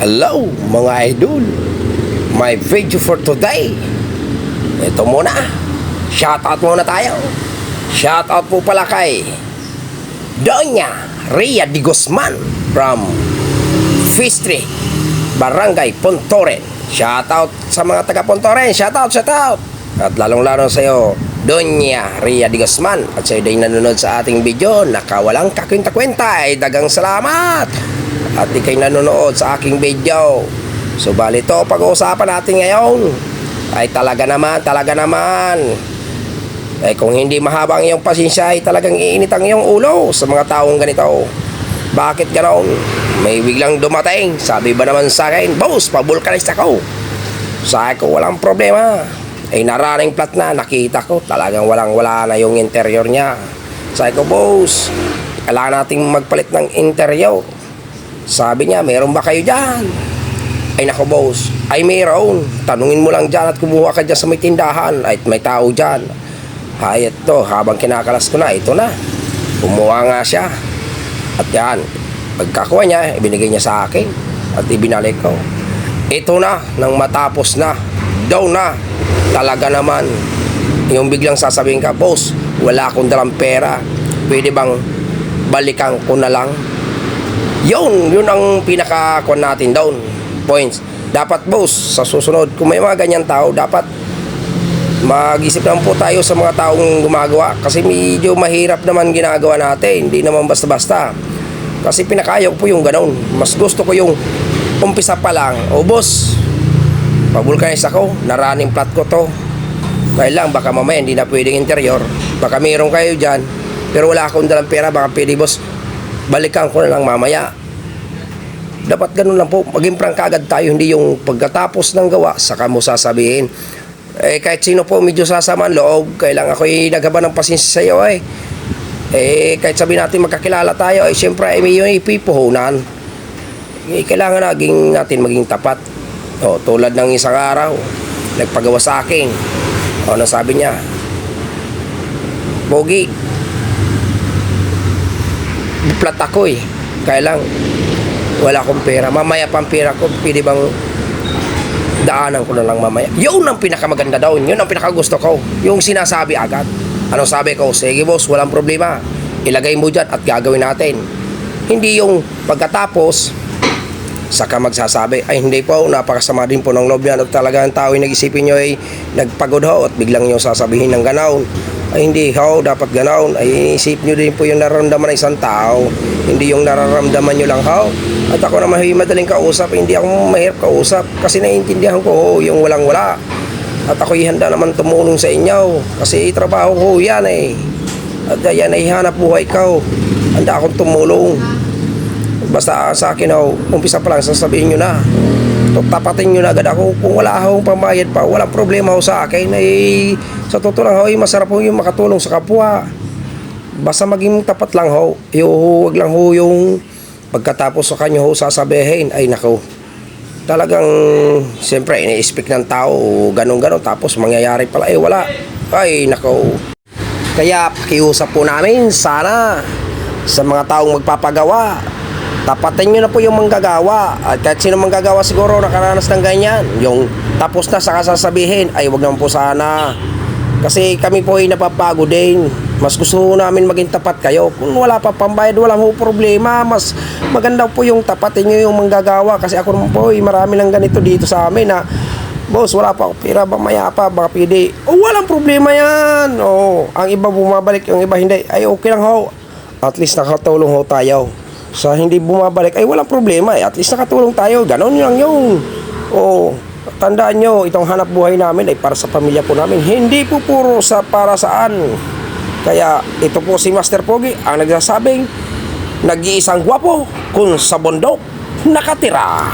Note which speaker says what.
Speaker 1: Hello mga idol, my video for today. Ito muna, shoutout muna tayo. Shoutout po pala kay Doña Rhea de Guzman from Fistri, Barangay Pontoren. Shoutout sa mga taga Pontoren, shoutout. At lalong-lalo sa iyo, Doña Rhea de Guzman. At sa iyo din nanonood sa ating video, nakawalang kakwenta-kwenta, ay dagang salamat. At ikay nanonood sa aking video. So bali to, pag-uusapan natin ngayon ay talaga naman ay kung hindi mahaba ang iyong pasensya ay talagang iinit ang iyong ulo sa mga taong ganito. Bakit ganoon? May biglang dumating, sabi ba naman sa akin, boss, pabulkanist ako. Sabi ko, walang problema. Ay nararing plat na, nakita ko talagang wala na yung interior niya. Sabi ko, boss, kailangan nating magpalit ng interior. Sabi niya, meron ba kayo dyan? Ay nako boss, ay meron. Tanungin mo lang dyan at kumuha ka dyan sa may tindahan. Ay may tao dyan. Ay ito, habang kinakalas ko na, ito na. Kumuha nga siya. At yan, pagkakuha niya, ibinigay niya sa akin. At ibinalik ko. Ito na, nang matapos na. Daw na. Talaga naman. Yung biglang sasabihin ka, boss, wala akong dalang pera. Pwede bang balikan ko na lang? Yun ang pinaka-kuan natin down points. Dapat boss, sa susunod kung may mga ganyan tao, dapat mag-isip naman po tayo sa mga taong gumagawa. Kasi medyo mahirap naman ginagawa natin. Hindi naman basta-basta. Kasi pinakayaw po yung ganon. Mas gusto ko yung umpisa pa lang, o boss, pabulkanis ako, naraning plat ko to. Kaya lang, baka mamaya hindi na pwedeng interior. Baka mayroon kayo dyan, pero wala akong dalang pera, baka pwede boss, balikan ko na lang mamaya. Dapat ganun lang po, maging prang kaagad tayo, hindi yung pagkatapos ng gawa saka mo sasabihin. Kahit sino po medyo sasamaan loob, kailangan ako'y naghaban ng pasensya sa iyo kahit sabihin natin magkakilala tayo, siyempre may yung ipipuhunan. Kailangan natin maging tapat. Tulad ng isang araw, nagpagawa sa akin. Ano sabi niya? Pogi, plat ako kaya lang wala akong pera, mamaya pang pera ko, pwede bang daanan ko na lang mamaya? Yun ang pinakamaganda daw, yun ang pinakagusto ko, yung sinasabi agad. Ano sabi ko? Sige boss, walang problema, ilagay mo dyan at gagawin natin. Hindi yung pagkatapos saka magsasabi, ay hindi po, napakasama din po ng loob yan, at talaga ang tao yung nag-isipin nyo ay nagpagod ho at biglang nyo sasabihin ng ganaon. Ay hindi ho, dapat ganaon. Ay isip nyo din po yung nararamdaman ng isang tao, hindi yung nararamdaman nyo lang ho. At ako naman madaling kausap, hindi ako mahirap kausap kasi naiintindihan ko yung walang wala. At ako'y handa naman tumulong sa inyo kasi trabaho ko yan at yan ay hanap buhay ko. Handa akong tumulong. Basta sa akin umpisa pa lang sasabihin nyo na, tapatin nyo na agad ako. Kung wala akong pambayad pa, walang problema sa akin. Sa totoo lang masarap yung makatulong sa kapwa. Basta maging tapat lang huwag lang yung pagkatapos sa kanyo sasabihin, ay nako, talagang siyempre ini-expect ng tao ganun tapos mangyayari pala wala. Ay nako, kaya pakiusap po namin sana sa mga taong magpapagawa, tapatin nyo na po yung manggagawa. At kahit sino manggagawa siguro nakaranas ng ganyan, yung tapos na saka sasabihin, ay wag naman po sana. Kasi kami po ay napapagod din. Mas gusto namin maging tapat kayo. Kung wala pa pambayad, wala po problema. Mas maganda po yung tapatin nyo yung manggagawa. Kasi ako naman po marami lang ganito dito sa amin na, boss, wala pa ako pera, mamaya pa, baka pwede. Walang problema yan. Ang iba bumabalik, yung iba hindi. Ay okay lang at least nakatulong tayo. Sa hindi bumabalik, ay walang problema at least nakatulong tayo. Ganon lang yun. Tandaan nyo, itong hanap buhay namin ay para sa pamilya po namin. Hindi po puro para saan. Kaya ito po si Master Pogi ang nagsasabing, nag-iisang gwapo kung sa bundok nakatira.